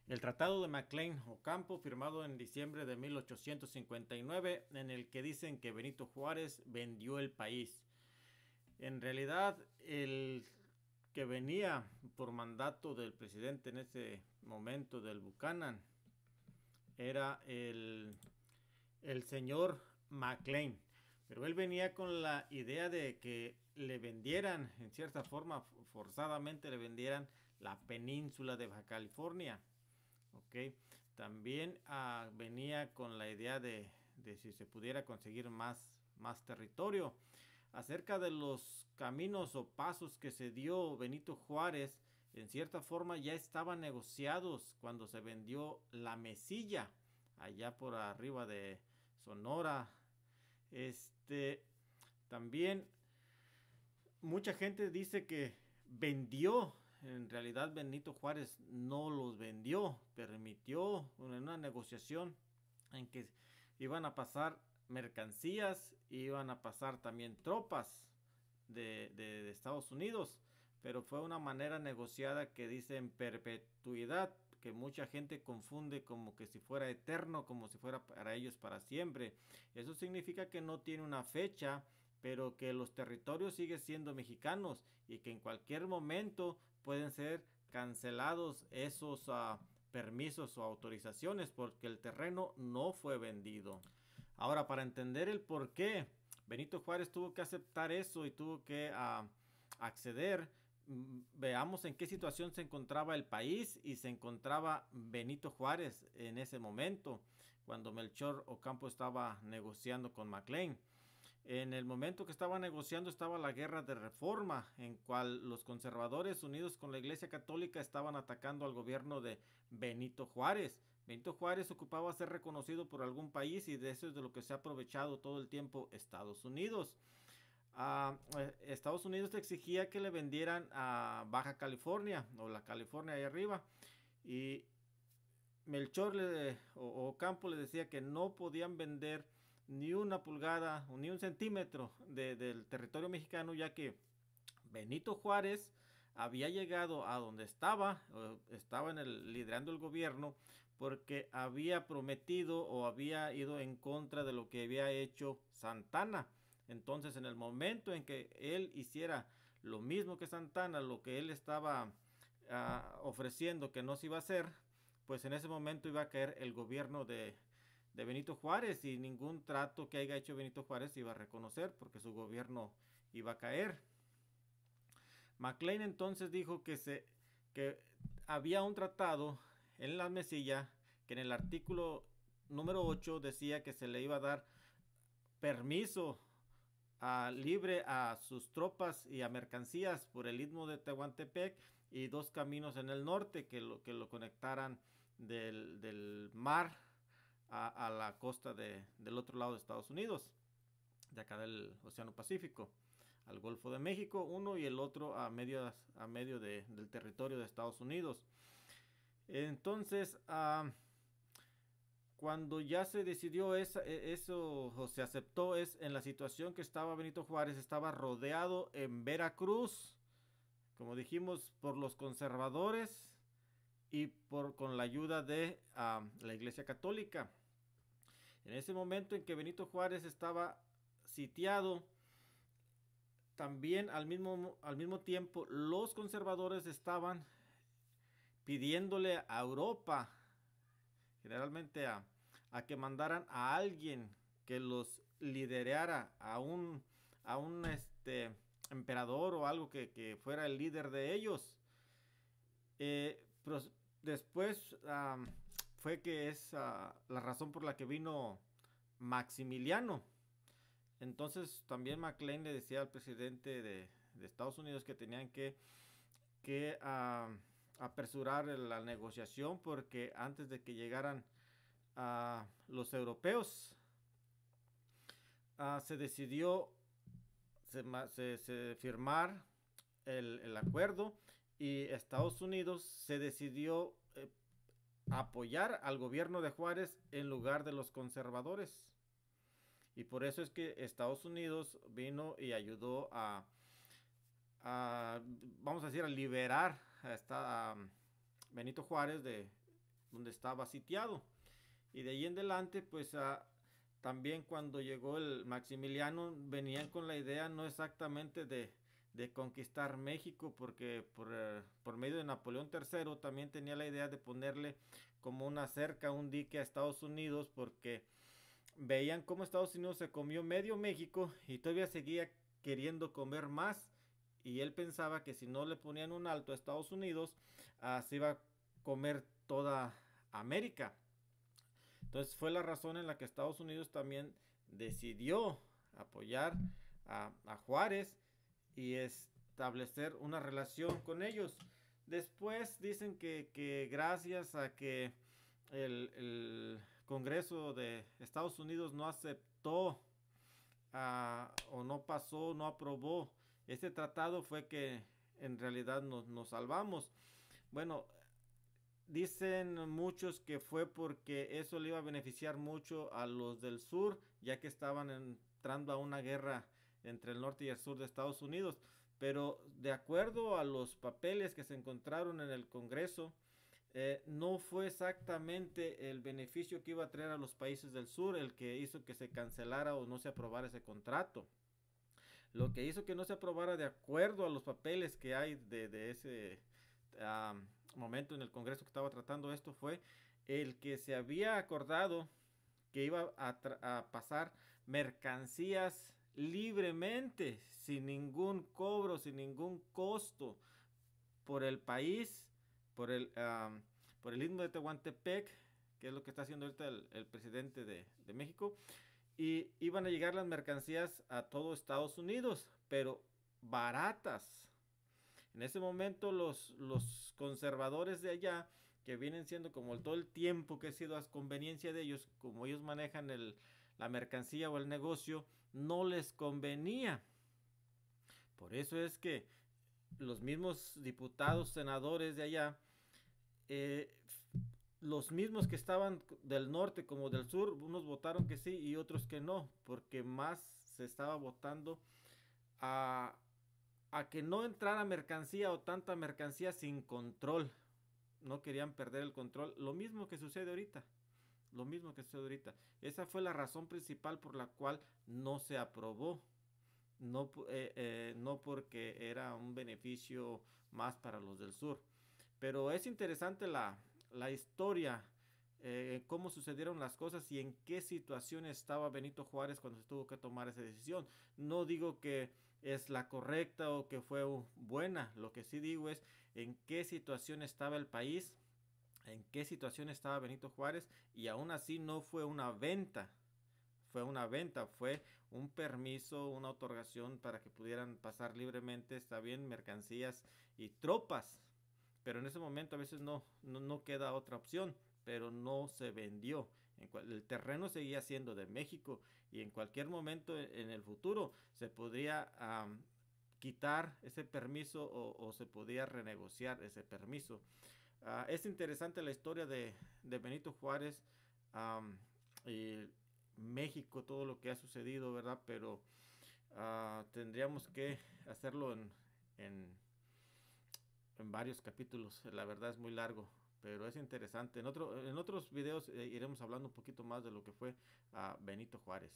El Tratado de McLean-Ocampo, firmado en diciembre de 1859, en el que dicen que Benito Juárez vendió el país. En realidad, el que venía por mandato del presidente en ese momento, del Buchanan, era el señor McLean. Pero él venía con la idea de que le vendieran, en cierta forma, forzadamente le vendieran la península de Baja California. ¿Ok? También venía con la idea de si se pudiera conseguir más territorio. Acerca de los caminos o pasos que se dio Benito Juárez, en cierta forma ya estaban negociados cuando se vendió la Mesilla, allá por arriba de Sonora. Este, también mucha gente dice que vendió. En realidad Benito Juárez no los vendió, permitió en una negociación en que iban a pasar mercancías, iban a pasar también tropas de Estados Unidos, pero fue una manera negociada que dice en perpetuidad, que mucha gente confunde como que si fuera eterno, como si fuera para ellos para siempre. Eso significa que no tiene una fecha, pero que los territorios siguen siendo mexicanos y que en cualquier momento pueden ser cancelados esos permisos o autorizaciones porque el terreno no fue vendido. Ahora, para entender el por qué Benito Juárez tuvo que aceptar eso y tuvo que acceder, veamos en qué situación se encontraba el país y se encontraba Benito Juárez en ese momento, cuando Melchor Ocampo estaba negociando con McLean. En el momento que estaba negociando estaba la guerra de reforma, en cual los conservadores unidos con la Iglesia Católica estaban atacando al gobierno de Benito Juárez. Benito Juárez ocupaba ser reconocido por algún país y de eso es de lo que se ha aprovechado todo el tiempo Estados Unidos. Estados Unidos exigía que le vendieran a Baja California o la California ahí arriba y Melchor o Campo le decía que no podían vender ni una pulgada o ni un centímetro del territorio mexicano, ya que Benito Juárez había llegado a donde estaba liderando el gobierno, porque había prometido o había ido en contra de lo que había hecho Santana. Entonces, en el momento en que él hiciera lo mismo que Santana, lo que él estaba ofreciendo que no se iba a hacer, pues en ese momento iba a caer el gobierno de Benito Juárez y ningún trato que haya hecho Benito Juárez iba a reconocer porque su gobierno iba a caer. McLean entonces dijo que había un tratado en la mesilla que en el artículo número 8 decía que se le iba a dar permiso libre a sus tropas y a mercancías por el istmo de Tehuantepec y dos caminos en el norte que lo conectaran del mar a la costa del otro lado de Estados Unidos, de acá del Océano Pacífico, al Golfo de México, uno y el otro a medio del territorio de Estados Unidos. Entonces, cuando ya se decidió eso o se aceptó es en la situación que estaba Benito Juárez, estaba rodeado en Veracruz, como dijimos, por los conservadores y con la ayuda de la Iglesia Católica. En ese momento en que Benito Juárez estaba sitiado, también al mismo tiempo los conservadores estaban pidiéndole a Europa, generalmente a que mandaran a alguien que los liderara, a un emperador o algo que fuera el líder de ellos. Pero después fue que es la razón por la que vino Maximiliano. Entonces también McLean le decía al presidente de Estados Unidos que tenían que apresurar la negociación porque antes de que llegaran los europeos se decidió firmar el acuerdo y Estados Unidos se decidió apoyar al gobierno de Juárez en lugar de los conservadores. Y por eso es que Estados Unidos vino y ayudó vamos a decir, a liberar a Benito Juárez donde estaba sitiado. Y de ahí en adelante, pues también cuando llegó el Maximiliano, venían con la idea no exactamente de conquistar México, porque por medio de Napoleón III también tenía la idea de ponerle como una cerca, un dique a Estados Unidos, porque veían cómo Estados Unidos se comió medio México y todavía seguía queriendo comer más. Y él pensaba que si no le ponían un alto a Estados Unidos, se iba a comer toda América. Entonces fue la razón en la que Estados Unidos también decidió apoyar a Juárez y establecer una relación con ellos. Después dicen que gracias a que el Congreso de Estados Unidos no aceptó o no pasó, no aprobó este tratado, fue que en realidad nos salvamos. Bueno, dicen muchos que fue porque eso le iba a beneficiar mucho a los del sur, ya que estaban entrando a una guerra entre el norte y el sur de Estados Unidos. Pero de acuerdo a los papeles que se encontraron en el Congreso, no fue exactamente el beneficio que iba a traer a los países del sur el que hizo que se cancelara o no se aprobara ese contrato. Lo que hizo que no se aprobara de acuerdo a los papeles que hay de ese momento en el Congreso que estaba tratando esto fue el que se había acordado que iba a pasar mercancías libremente, sin ningún cobro, sin ningún costo por el país, por el, por el istmo de Tehuantepec, que es lo que está haciendo ahorita el presidente de México, y iban a llegar las mercancías a todo Estados Unidos, pero baratas. En ese momento los conservadores de allá, que vienen siendo como todo el tiempo que ha sido a conveniencia de ellos, como ellos manejan la mercancía o el negocio, no les convenía. Por eso es que los mismos diputados, senadores de allá, eh, los mismos que estaban del norte como del sur, unos votaron que sí y otros que no, porque más se estaba votando a, a que no entrara mercancía o tanta mercancía sin control. No querían perder el control. Lo mismo que sucede ahorita. Lo mismo que sucede ahorita. Esa fue la razón principal por la cual no se aprobó. No, no porque era un beneficio más para los del sur. Pero es interesante la historia, cómo sucedieron las cosas y en qué situación estaba Benito Juárez cuando se tuvo que tomar esa decisión. No digo que es la correcta o que fue buena, lo que sí digo es en qué situación estaba el país, en qué situación estaba Benito Juárez y aún así no fue una venta. Fue una venta, fue un permiso, una otorgación para que pudieran pasar libremente, está bien, mercancías y tropas, pero en ese momento a veces no queda otra opción, pero no se vendió. El terreno seguía siendo de México y en cualquier momento en el futuro se podría quitar ese permiso o se podía renegociar ese permiso. Es interesante la historia de Benito Juárez y México, todo lo que ha sucedido, ¿verdad? Pero tendríamos que hacerlo en varios capítulos. La verdad es muy largo, pero es interesante. En otros videos iremos hablando un poquito más de lo que fue Benito Juárez.